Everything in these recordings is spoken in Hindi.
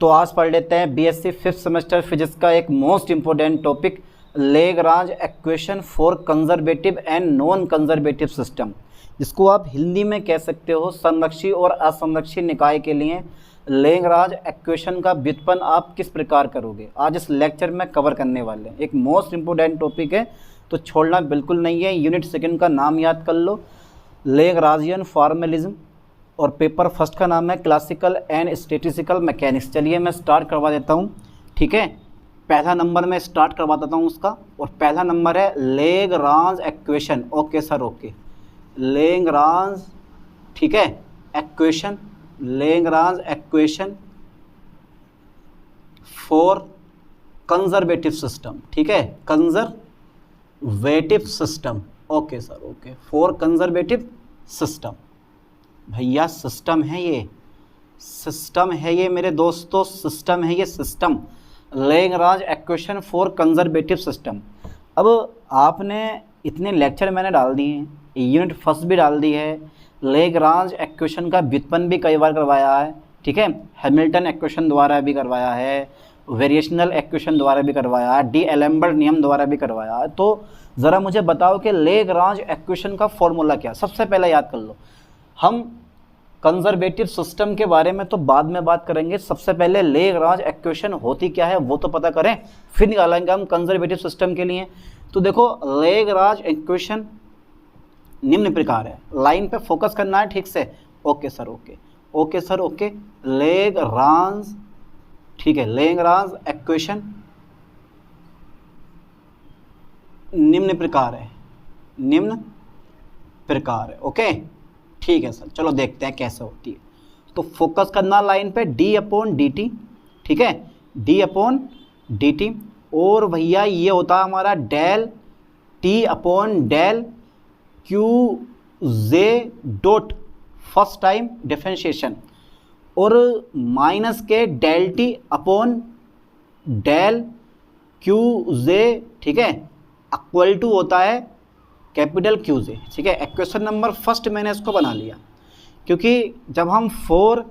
तो आज पढ़ लेते हैं बीएससी 5th सेमेस्टर फिजिक्स का एक most important topic, Lagrange equation for conservative and non conservative system, जिसको आप हिंदी में कह सकते हो संरक्षी और असंरक्षी निकाय के लिए लेग्रांज इक्वेशन का व्युत्पन्न आप किस प्रकार करोगे। आज इस लेक्चर में कवर करने वाले हैं। एक मोस्ट इंपॉर्टेंट टॉपिक है तो छोड़ना बिल्कुल नहीं है। यूनिट सेकंड का नाम याद कर लो, लेग्रांजियन फॉर्मलिज्म, और पेपर फर्स्ट का नाम है क्लासिकल एंड स्टैटिस्टिकल मैकेनिक्स। चलिए मैं स्टार्ट करवा देता हूँ, ठीक है। पहला नंबर मैं स्टार्ट करवा देता हूँ उसका, और पहला नंबर है Lagrange equation. Okay sir, okay, Lagrange, ठीक है, equation, Lagrange equation for conservative system, ठीक है, conservative system. Okay sir, okay, for conservative system. भैया सिस्टम है ये, सिस्टम है ये मेरे दोस्तों, सिस्टम है ये, system. Lagrange equation for conservative system. अब आपने इतने लेक्चर मैंने डाल दिए हैं, यूनिट फर्स्ट भी डाल दी है, लेग्रांज इक्वेशन का व्युत्पन्न भी कई बार करवाया है, ठीक है, हैमिल्टन इक्वेशन द्वारा भी करवाया है, वेरिएशनल इक्वेशन द्वारा भी करवाया है, डी एलेम्बर्ट नियम द्वारा भी करवाया है। तो ज़रा मुझे बताओ कि लेग्रांज इक्वेशन का फॉर्मूला क्या। सबसे पहले याद कर लो, हम कंजर्वेटिव सिस्टम के बारे में तो बाद में बात करेंगे, सबसे पहले लेग्रांज इक्वेशन होती क्या है वो तो पता करें, फिर निकालेंगे हम कंजर्वेटिव सिस्टम के लिए। तो देखो लेग्रांज इक्वेशन निम्न प्रकार है, लाइन पे फोकस करना है ठीक से। Okay sir, okay, okay sir, okay, Lagrange, ठीक है, लेग्रांज इक्वेशन निम्न प्रकार है, निम्न प्रकार है। ओके ठीक है सर, चलो देखते हैं कैसे होती है। तो फोकस करना लाइन पे, डी अपॉन डी टी, ठीक है, डी अपॉन डी टी, और भैया ये होता है हमारा del T upon del Q जे डॉट फर्स्ट टाइम डिफरेंशिएशन, और माइनस के del T upon del Q जे, ठीक है, इक्वल टू होता है कैपिटल क्यू जे, ठीक है। इक्वेशन नंबर फर्स्ट मैंने इसको बना लिया, क्योंकि जब हम फॉर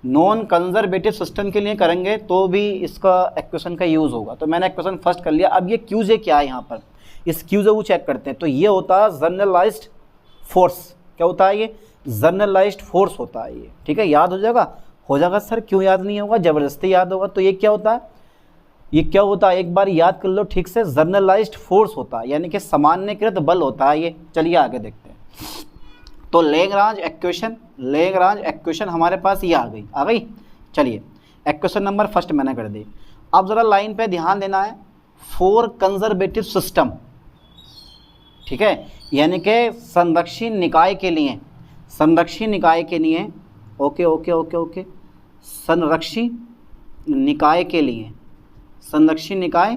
नॉन कंजर्वेटिव सिस्टम के लिए करेंगे तो भी इसका इक्वेशन का यूज़ होगा, तो मैंने इक्वेशन फर्स्ट कर लिया। अब ये क्यू जे क्या है, यहाँ पर इस क्यू जे को चेक करते हैं। तो ये होता है जनरलाइज्ड फोर्स। क्या होता है ये? जनरलाइज्ड फोर्स होता है ये, ठीक है। याद हो जाएगा? हो जाएगा सर, क्यों याद नहीं होगा, ज़बरदस्ती याद होगा। तो ये क्या होता है, ये क्या होता है, एक बार याद कर लो ठीक से, जनरलाइज्ड फोर्स होता है, यानी कि सामान्यकृत बल होता है ये। चलिए आगे देखते हैं। तो लेग्रांज इक्वेशन, लेग्रांज इक्वेशन हमारे पास ये आ गई। चलिए इक्वेशन नंबर फर्स्ट मैंने कर दी। अब ज़रा लाइन पे ध्यान देना है, फॉर कंजर्वेटिव सिस्टम, ठीक है, यानी कि संरक्षी निकाय के लिए, संरक्षी निकाय के लिए, ओके ओके ओके ओके, संरक्षी निकाय के लिए, संरक्षी निकाय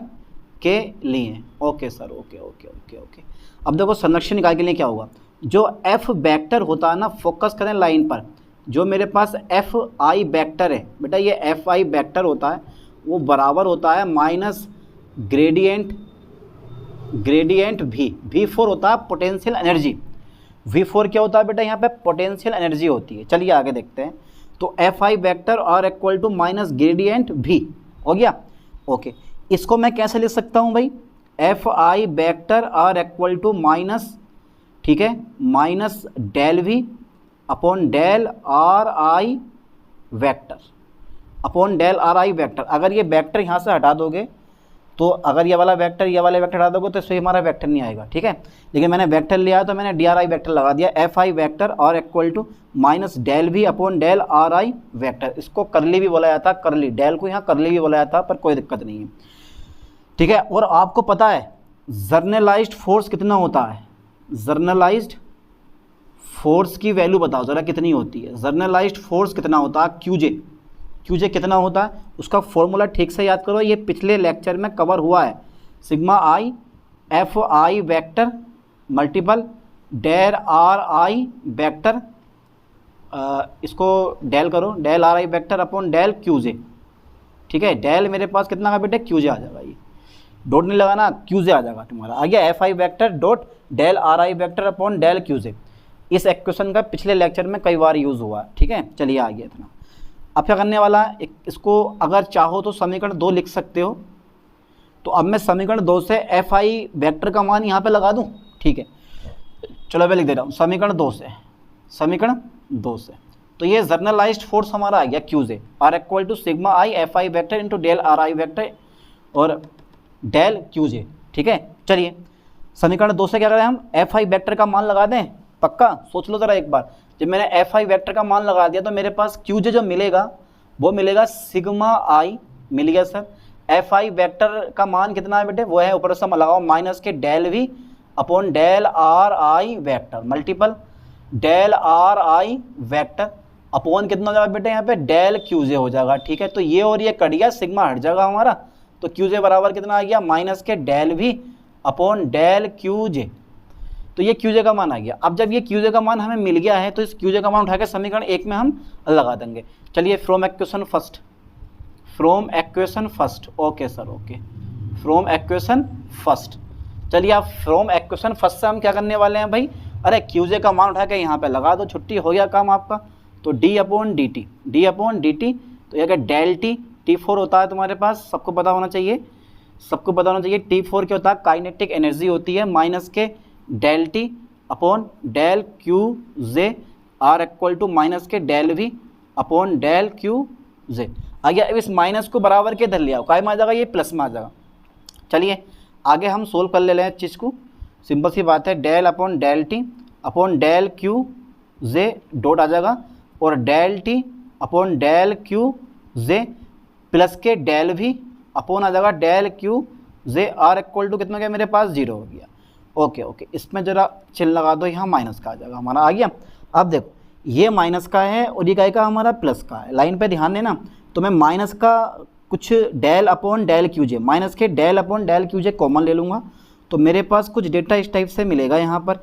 के लिए। Okay sir, okay okay okay okay. अब देखो संरक्षी निकाय के लिए क्या होगा, जो एफ वेक्टर होता है ना, फोकस करें लाइन पर, जो मेरे पास एफ आई वेक्टर है बेटा, ये एफ आई वेक्टर होता है, वो बराबर होता है minus gradient, gradient V for होता है पोटेंशियल एनर्जी। वी फोर क्या होता है बेटा, यहाँ पे पोटेंशियल एनर्जी होती है। चलिए आगे देखते हैं। तो F I vector are equal to minus gradient V, हो गया। ओके, इसको मैं कैसे लिख सकता हूँ भाई, F I vector are equal to minus, ठीक है, minus del we upon del R I vector, upon del R I vector. अगर ये वेक्टर यहाँ से हटा दोगे तो, अगर ये वाला वेक्टर, ये वाले वेक्टर हटा दोगे तो इसमें हमारा वेक्टर नहीं आएगा, ठीक है। लेकिन मैंने वेक्टर लिया तो मैंने डी आर आई वेक्टर लगा दिया, F I vector are equal to minus del we upon del R I vector. इसको करली भी बोला जाता है, करली, डेल को यहाँ करली भी बोला जाता है, पर कोई दिक्कत नहीं है, ठीक है। और आपको पता है जर्नलाइज्ड फोर्स कितना होता है, जर्नलाइज्ड फोर्स की वैल्यू बताओ ज़रा कितनी होती है, जर्नलाइज्ड फोर्स कितना होता है, क्यूजे, क्यूजे कितना होता है, उसका फॉर्मूला ठीक से याद करो, ये पिछले लेक्चर में कवर हुआ है। Sigma I F I vector multiple del R I vector, इसको डेल करो, del R I vector upon del QJ, ठीक है। डेल मेरे पास कितना का बेटे, क्यूजे आ जाएगा, ये डॉट नहीं लगाना, क्यूजे आ जाएगा तुम्हारा, आ गया F I vector dot del R I vector upon del QJ. इस इक्वेशन का पिछले लेक्चर में कई बार यूज़ हुआ है, ठीक है। चलिए आ गया इतना। अब क्या करने वाला है, इसको अगर चाहो तो समीकरण 2 लिख सकते हो। तो अब मैं समीकरण 2 से एफ आई वैक्टर का मान यहाँ पे लगा दूँ, ठीक है। चलो मैं लिख दे रहा हूँ समीकरण 2 से, समीकरण 2 से। तो ये जर्नलाइज्ड फोर्स हमारा आ गया Q J, are equal to sigma I F I vector into del R I vector और डेल क्यू जे, ठीक है। चलिए समीकरण 2 से क्या करें हम, एफ आई वैक्टर का मान लगा दें। पक्का सोच लो ज़रा एक बार, जब मैंने एफ आई वैक्टर का मान लगा दिया तो मेरे पास क्यू जे जो मिलेगा वो मिलेगा सिग्मा आई, मिल गया सर। एफ आई वैक्टर का मान कितना है बेटे, वो है ऊपर से लगाओ माइनस के del we upon del R I vector multiple del R I vector upon कितना हो जाएगा बेटे यहाँ पे डेल क्यू जे हो जाएगा, ठीक है। तो ये और ये कट गया, सिग्मा हट जाएगा हमारा, तो क्यू जे बराबर कितना आ गया माइनस के del we upon del Q J. तो ये क्यू जे का मान आ गया। अब जब ये क्यू जे का मान हमें मिल गया है तो इस क्यू जे का मान उठा के समीकरण 1 में हम लगा देंगे। चलिए from equation first, from equation first, okay sir okay, from equation first. चलिए आप फ्रॉम इक्वेशन फर्स्ट से हम क्या करने वाले हैं भाई, अरे क्यू जे का मान उठा के यहाँ पे लगा दो, छुट्टी हो गया काम आपका। तो D upon d T, D upon d T, तो ये क्या डेल टी, T4 होता है तुम्हारे पास, सबको पता होना चाहिए, सबको पता होना चाहिए। T4 क्या होता है, काइनेटिक एनर्जी होती है, माइनस के del T upon del Q J, are equal to minus के del we upon del Q J आ गया। अब इस माइनस को बराबर के धर लिया, काय में आ जाएगा, ये प्लस में आ जाएगा। चलिए आगे हम सोल्व कर ले रहे हैं चीज़ को, सिंपल सी बात है, del upon del T upon del Q जे डॉट आ जाएगा और del T upon del Q जे प्लस के डेल भी अपॉन आ जाएगा del Q J, are equal to कितना गया मेरे पास 0 हो गया। ओके ओके, इसमें जरा चिल लगा दो, यहाँ माइनस का आ जाएगा हमारा, आ गया। अब देखो ये माइनस का है और ये का हमारा प्लस का है, लाइन पे ध्यान देना। तो मैं माइनस का कुछ डेल अपॉन डेल क्यू जे, माइनस के डेल अपॉन डेल क्यू जे कॉमन ले लूँगा, तो मेरे पास कुछ डेटा इस टाइप से मिलेगा यहाँ पर।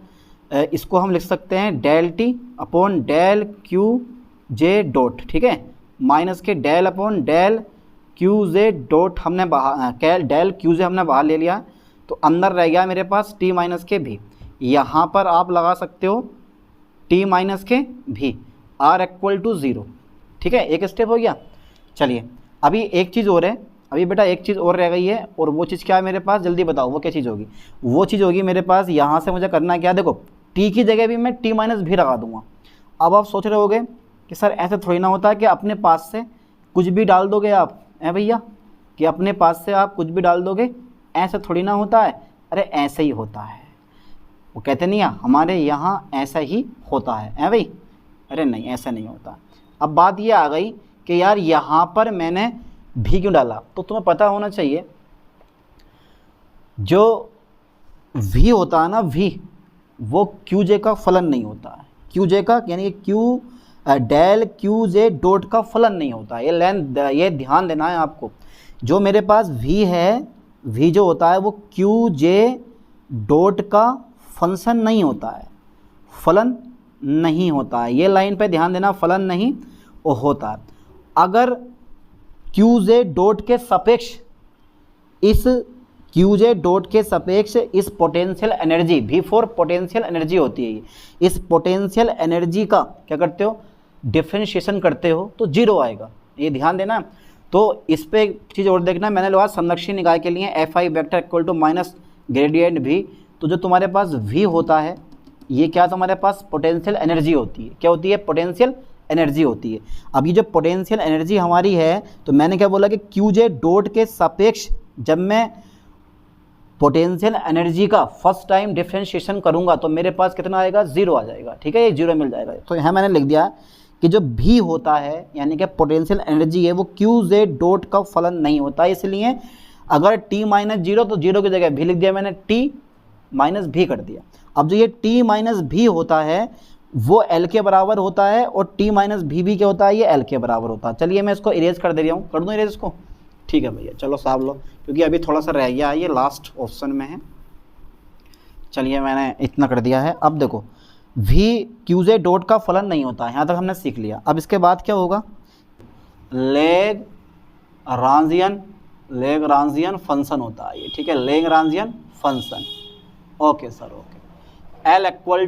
इसको हम लिख सकते हैं del T upon del Q जे डॉट, ठीक है, माइनस के डेल अपॉन डेल क्यू जे डॉट हमने बाहर, डेल क्यू जे हमने बाहर ले लिया, तो अंदर रह गया मेरे पास टी माइनस के भी। यहाँ पर आप लगा सकते हो टी माइनस के भी, आर इक्वल टू 0, ठीक है, एक स्टेप हो गया। चलिए अभी एक चीज़ और है, अभी बेटा एक चीज़ और रह गई है, और वो चीज़ क्या है मेरे पास, जल्दी बताओ वो क्या चीज़ होगी। वो चीज़ होगी मेरे पास, यहाँ से मुझे करना क्या, देखो टी की जगह भी मैं टी माइनस भी लगा दूंगा। अब आप सोच रहे होगे कि सर ऐसे थोड़ी ना होता है कि अपने पास से कुछ भी डाल दोगे आप, हैं भैया, कि अपने पास से आप कुछ भी डाल दोगे, ऐसा थोड़ी ना होता है। अरे ऐसे ही होता है, वो कहते नहीं है हमारे यहाँ ऐसा ही होता है भाई, अरे नहीं ऐसा नहीं होता। अब बात ये आ गई कि यार यहाँ पर मैंने भी क्यों डाला, तो तुम्हें पता होना चाहिए जो v होता है ना, v वो क्यू जे का फलन नहीं होता है, क्यू जे का यानी क्यू डेल क्यू जे डॉट का फलन नहीं होता है। ये ध्यान देना है आपको, जो मेरे पास v है, v जो होता है वो क्यू जे डॉट का फंक्शन नहीं होता है, फलन नहीं होता है। ये लाइन पे ध्यान देना, फलन नहीं वो होता है। अगर क्यू जे डॉट के सापेक्ष, इस क्यू जे डॉट के सापेक्ष इस potential energy, V4 potential energy होती है, इस पोटेंशियल एनर्जी का क्या करते हो, डिफरेंशिएशन करते हो तो 0 आएगा, ये ध्यान देना। तो इस पे एक चीज़ और देखना, मैंने लगा संरक्षी निकाय के लिए F I vector equal to minus gradient भी, तो जो तुम्हारे पास v होता है ये क्या तुम्हारे पास पोटेंशियल एनर्जी होती है, क्या होती है, पोटेंशियल एनर्जी होती है। अब ये जो पोटेंशियल एनर्जी हमारी है, तो मैंने क्या बोला कि क्यू जे डॉट के सापेक्ष जब मैं पोटेंशियल एनर्जी का फर्स्ट टाइम डिफरेंशिएशन करूंगा तो मेरे पास कितना आएगा, 0 आ जाएगा, ठीक है, ये 0 मिल जाएगा। तो यहाँ मैंने लिख दिया कि जो भी होता है यानी कि पोटेंशियल एनर्जी है वो क्यू जे डॉट का फलन नहीं होता, इसलिए अगर t माइनस 0 तो 0 की जगह भी लिख दिया मैंने, t माइनस भी कर दिया। अब जो ये t माइनस भी होता है वो l के बराबर होता है और t माइनस भी क्या होता है, ये l के बराबर होता है। चलिए मैं इसको इरेज कर दे रहा हूँ, कर दूँ इरेज इसको, ठीक है भैया, चलो साहब लो, क्योंकि अभी थोड़ा सा रह गया है, ये लास्ट ऑप्शन में है। चलिए मैंने इतना कर दिया है। अब देखो v क्यू जे डॉट का फलन नहीं होता है, यहाँ तक हमने सीख लिया। अब इसके बाद क्या होगा, लेग्रांजियन फंक्शन होता है ये, ठीक है, Lagrangian function. Okay sir okay. L equal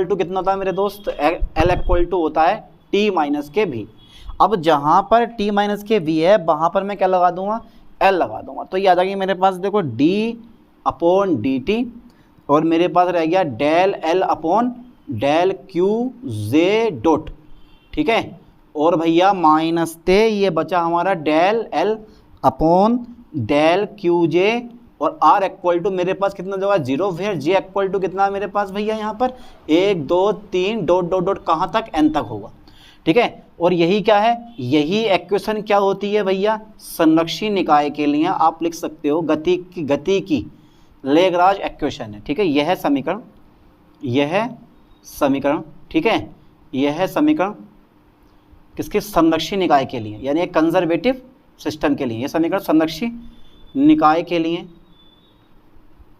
to कितना होता है मेरे दोस्त, एल इक्वल टू होता है टी माइनस के भी। अब जहाँ पर टी माइनस के वी है वहाँ पर मैं क्या लगा दूंगा, एल लगा दूंगा। तो ये आ जाएगी मेरे पास, देखो डी अपॉन डी टी, और मेरे पास रह गया del L upon del Q जे डॉट, ठीक है। और भैया माइनस थे, ये बचा हमारा del L upon del Q j, और आर इक्वल टू मेरे पास कितना होगा, 0, फिर जे इक्वल टू कितना मेरे पास भैया यहाँ पर 1 2 3 डॉट डॉट डॉट कहाँ तक, एन तक होगा, ठीक है। और यही क्या है, यही इक्वेशन क्या होती है भैया, संरक्षी निकाय के लिए आप लिख सकते हो गति की लेग्रांज इक्वेशन है, ठीक है। यह समीकरण, ठीक है, यह समीकरण किसके, संरक्षी निकाय के लिए, यानी एक कंजर्वेटिव सिस्टम के लिए यह समीकरण संरक्षी निकाय के लिए,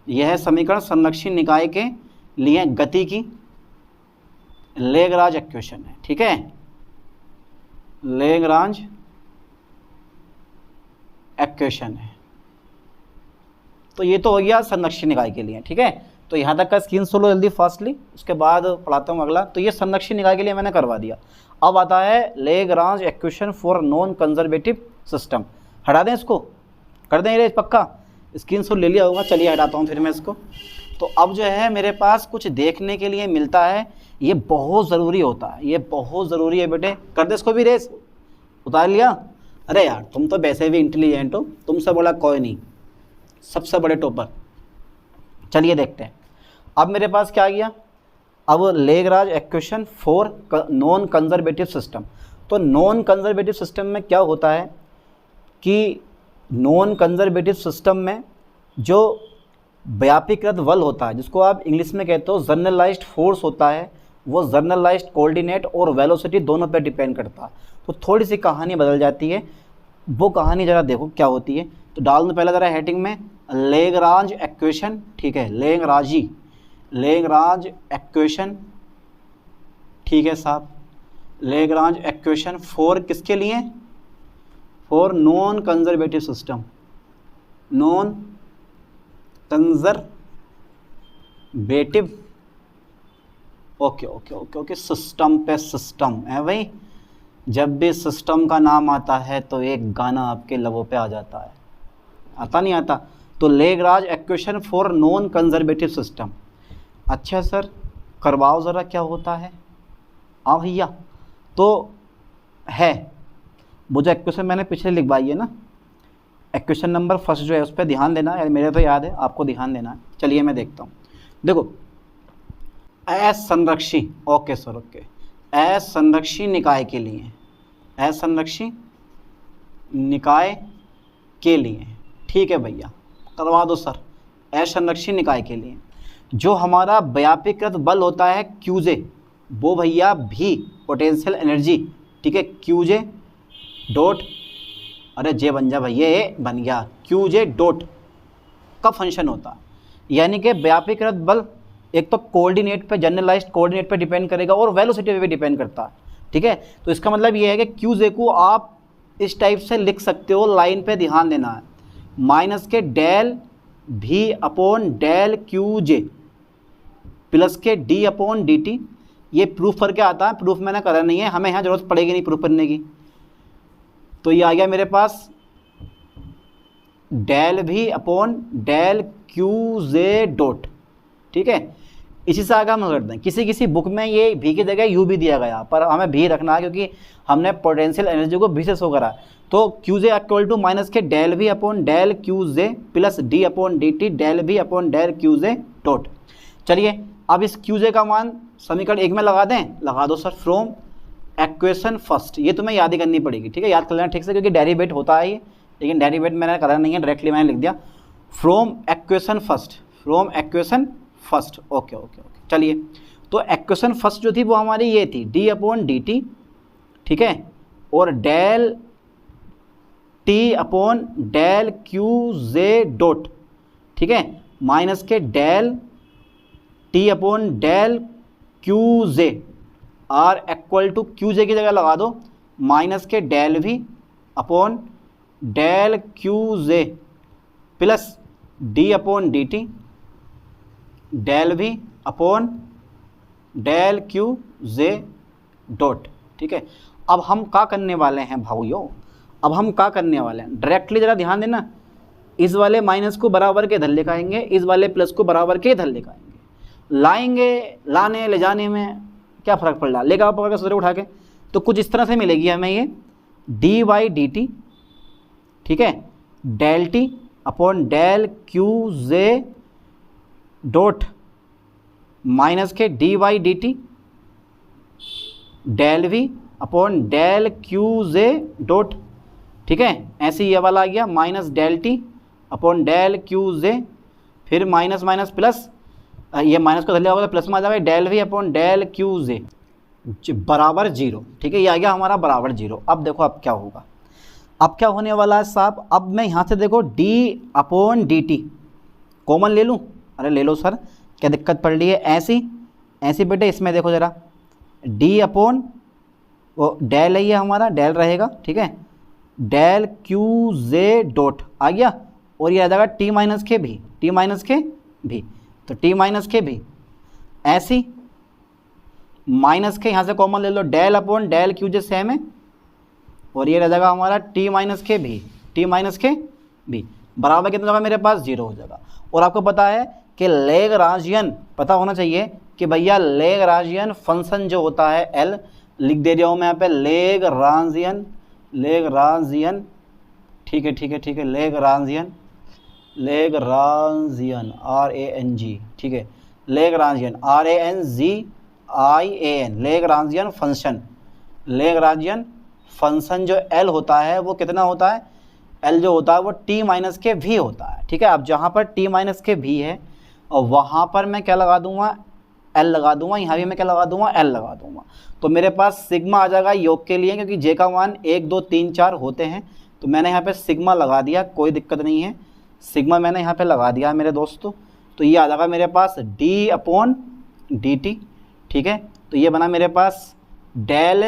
यह समीकरण संरक्षी निकाय के लिए गति की लेग्रांज इक्वेशन है, ठीक है, लेग्रांज इक्वेशन है। तो ये तो हो गया संरक्षी निकाय के लिए, ठीक है। तो यहाँ तक का स्क्रीन शॉट लो जल्दी फास्टली, उसके बाद पढ़ाता हूँ अगला। तो ये संरक्षी निकाय के लिए मैंने करवा दिया। अब आता है Lagrange equation for non conservative system. हटा दें इसको, कर दें ये पक्का, स्क्रीन शॉट ले लिया होगा। चलिए हटाता हूँ फिर मैं इसको। तो अब जो है मेरे पास कुछ देखने के लिए मिलता है, ये बहुत ज़रूरी होता है, ये बहुत ज़रूरी है बेटे। कर दे इसको भी रेस, उतार लिया। अरे यार तुम तो वैसे भी इंटेलिजेंट हो, तुमसे बड़ा कोई नहीं, सबसे बड़े टॉपर। चलिए देखते हैं अब मेरे पास क्या आ गया। अब Lagrange equation for non conservative system. तो नॉन कंजर्वेटिव सिस्टम में क्या होता है कि नॉन कंजर्वेटिव सिस्टम में जो व्यापीकृत बल होता है, जिसको आप इंग्लिश में कहते हो जनरलाइज्ड फोर्स होता है, वो जनरलाइज्ड कोऑर्डिनेट और वेलोसिटी दोनों पे डिपेंड करता है। तो थोड़ी सी कहानी बदल जाती है, वो कहानी ज़रा देखो क्या होती है। तो डाल दो पहले ज़रा हेडिंग में लेग्रांज इक्वेशन, ठीक है, लेग्रांज इक्वेशन, ठीक है साहब, लेग्रांज इक्वेशन फॉर किसके लिए, for non conservative system, non conservative, okay okay okay okay, system पे सिस्टम है भाई। जब भी सिस्टम का नाम आता है तो एक गाना आपके लबों पे आ जाता है, आता नहीं आता। तो Lagrange equation for non conservative system. अच्छा सर करवाओ ज़रा क्या होता है। हाँ भैया, तो है वो जो इक्वेशन मैंने पिछले लिखवाई है ना, इक्वेशन नंबर फर्स्ट जो है उस पर ध्यान देना है। मेरे तो याद है, आपको ध्यान देना है। चलिए मैं देखता हूँ। देखो असंरक्षी, ओके सर ओके, असंरक्षी निकाय के लिए, असंरक्षी निकाय के लिए, ठीक है भैया करवा दो सर। असंरक्षी निकाय के लिए जो हमारा व्यापीकृत बल होता है क्यूजे, वो भैया भी पोटेंशियल एनर्जी, ठीक है, क्यूजे डॉट, अरे जे बन जा भैया, ये बन गया क्यूजे डॉट का फंक्शन होता है। यानी कि व्यापीकृत बल एक तो कोऑर्डिनेट पे, जनरलाइज्ड कोऑर्डिनेट पे डिपेंड करेगा और वेलोसिटी पे भी डिपेंड करता है, ठीक है। तो इसका मतलब ये है कि क्यूजे को आप इस टाइप से लिख सकते हो, लाइन पे ध्यान देना है, माइनस के डेल भी अपॉन डेल क्यू जे प्लस के डी अपॉन डी टी। ये प्रूफ करके आता है, प्रूफ मैंने करा नहीं है, हमें यहाँ जरूरत पड़ेगी नहीं प्रूफ करने की। तो ये आ गया मेरे पास डेल भी अपॉन डेल क्यू जे डॉट, ठीक है। इसी से आगे हम कर दें, किसी किसी बुक में ये भी की जगह यू भी दिया गया, पर हमें भी रखना है क्योंकि हमने पोटेंशियल एनर्जी को भी से शो करा। तो q j equal to minus के डेल भी अपॉन डेल क्यू जे plus d upon d t del भी अपॉन डेल क्यू जे डॉट। चलिए अब इस क्यू जे का मान समीकरण 1 में लगा दें, लगा दो सर। फ्रॉम इक्वेशन फर्स्ट, ये तुम्हें याद ही करनी पड़ेगी, ठीक है, याद कर लेना ठीक से, क्योंकि डेरिवेट होता है ये, लेकिन डेरिवेट मैंने करा नहीं है, डायरेक्टली मैंने लिख दिया from equation first, from equation first, okay okay okay. चलिए तो इक्वेशन फर्स्ट जो थी वो हमारी ये थी डी अपॉन डी टी, ठीक है, और del T upon del Q जे डॉट, ठीक है, माइनस के del T upon del Q J, are equal to q j की जगह लगा दो माइनस के डेल भी अपॉन डेल क्यू जे plus d upon d t del भी अपॉन डेल क्यू जे डॉट, ठीक है। अब हम क्या करने वाले हैं भाइयों, अब हम क्या करने वाले हैं, डायरेक्टली ज़रा ध्यान देना, इस वाले माइनस को बराबर के इधर लेकर आएंगे, इस वाले प्लस को बराबर के इधर लेकर आएंगे। लाएंगे, लाने ले जाने में क्या फ़र्क पड़ रहा, लेकर आप पकड़ सूत्र उठा के, तो कुछ इस तरह से मिलेगी हमें ये डी वाई डी टी, ठीक है, del T upon del Q J dot minus k d y d t del we upon del Q J dot, ठीक है, ऐसे ये वाला आ गया minus del T upon del Q j, फिर माइनस माइनस प्लस, ये माइनस को धर लिया होगा तो प्लस में आ जाएगा del we upon del Q j बराबर 0, ठीक है, ये आ गया हमारा बराबर 0। अब देखो अब क्या होगा, अब क्या होने वाला है साहब, अब मैं यहाँ से देखो d upon d T common ले लूँ, अरे ले लो सर क्या दिक्कत पड़ रही है, ऐसी ऐसी बेटे इसमें देखो ज़रा d अपॉन वो डेल है ये हमारा डेल रहेगा, ठीक है, डेल क्यू जे डॉट आ गया, और ये आ जाएगा टी माइनस के भी, टी माइनस के भी, तो टी माइनस के भी ऐसी माइनस के यहाँ से कॉमन ले लो डेल अपॉन डेल क्यू जे सेम है, और ये रह जाएगा हमारा टी माइनस के भी, टी माइनस के भी बराबर कितना होगा मेरे पास 0 हो जाएगा। और आपको पता है कि लैग्रांजियन पता होना चाहिए कि भैया लैग्रांजियन फंक्शन जो होता है एल, लिख दे रहा हूँ मैं यहाँ पे लैग्रांजियन, लैग्रांजियन, ठीक है ठीक है ठीक है, लैग्रांजियन, लैग्रांजियन RANG, ठीक है, Lagrangian RANGIAN, Lagrangian function, Lagrangian function जो L होता है वो कितना होता है, L जो होता है वो t माइनस के भी होता है, ठीक है। अब जहाँ पर t माइनस के भी है और वहाँ पर मैं क्या लगा दूंगा, L लगा दूंगा, यहाँ भी मैं क्या लगा दूंगा, L लगा दूंगा, तो मेरे पास सिग्मा आ जाएगा योग के लिए, क्योंकि j का मान 1 2 3 4 होते हैं, तो मैंने यहाँ पे सिग्मा लगा दिया, कोई दिक्कत नहीं है, सिग्मा मैंने यहाँ पे लगा दिया मेरे दोस्तों। तो ये आ जाएगा मेरे पास d अपॉन डी टी, ठीक है, तो ये बना मेरे पास del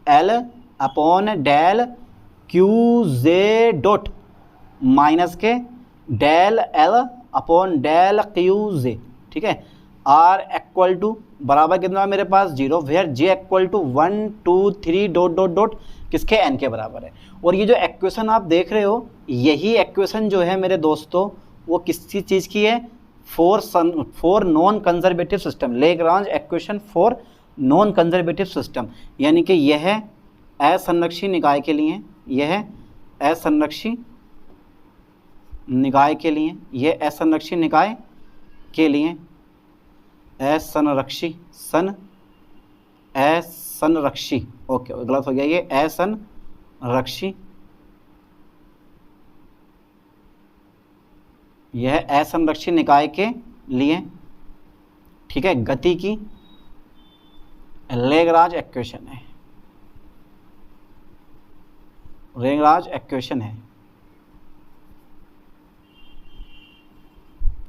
L upon del Q जे डॉट माइनस के del L upon del Q जे, ठीक है, R इक्वल टू बराबर कितना मेरे पास 0, where J equal to 1 2 3 dot dot dot किसके n के बराबर है। और ये जो एक्वेशन आप देख रहे हो, यही एक्वेशन जो है मेरे दोस्तों वो किसी चीज़ की है, for non conservative system, Lagrange equation for non conservative system, यानी कि यह है असंरक्षी निकाय के लिए, यह है असंरक्षी निकाय के लिए, यह असंरक्षी निकाय के लिए, असंरक्षी असंरक्षी, ओके गलत हो गया, ये असंरक्षी, यह असंरक्षी निकाय के लिए, ठीक है, गति की लैग्रांज एक्वेशन है, लैग्रांज एक्वेशन है।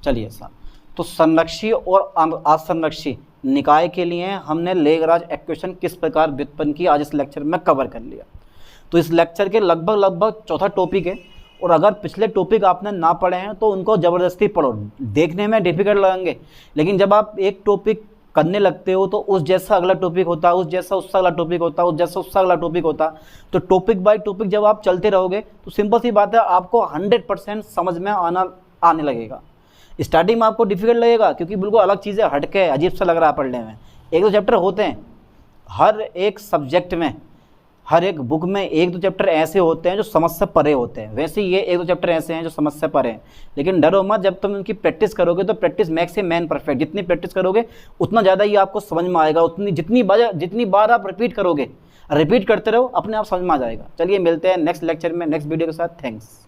चलिए साहब, तो संरक्षी और असंरक्षी निकाय के लिए हमने लैग्रांज एक्वेशन किस प्रकार व्युत्पन्न की आज इस लेक्चर में कवर कर लिया। तो इस लेक्चर के लगभग चौथा टॉपिक है, और अगर पिछले टॉपिक आपने ना पढ़े हैं तो उनको ज़बरदस्ती पढ़ो, देखने में डिफिकल्ट लगेंगे, लेकिन जब आप एक टॉपिक करने लगते हो तो उस जैसा अगला टॉपिक होता है, उस जैसा उससे अगला टॉपिक होता है, उस जैसा उससे अगला टॉपिक होता है, तो टॉपिक बाय टॉपिक जब आप चलते रहोगे तो सिंपल सी बात है आपको 100% समझ में आने लगेगा। स्टार्टिंग में आपको डिफिकल्ट लगेगा क्योंकि बिल्कुल अलग चीज़ें हटके अजीब सा लग रहा है पढ़ने में, एक दो चैप्टर होते हैं हर एक सब्जेक्ट में, हर एक बुक में एक दो चैप्टर ऐसे होते हैं जो समझ से परे होते हैं, वैसे ये एक दो चैप्टर ऐसे हैं जो समझ से परे हैं। लेकिन डरो मत, जब तुम उनकी प्रैक्टिस करोगे तो प्रैक्टिस मैक्स से मैन परफेक्ट, जितनी प्रैक्टिस करोगे उतना ज़्यादा ये आपको समझ में आएगा, उतनी जितनी बार आप रिपीट करोगे, रिपीट करते रहो, अपने आप समझ में आ जाएगा। चलिए मिलते हैं नेक्स्ट लेक्चर में नेक्स्ट वीडियो के साथ। थैंक्स।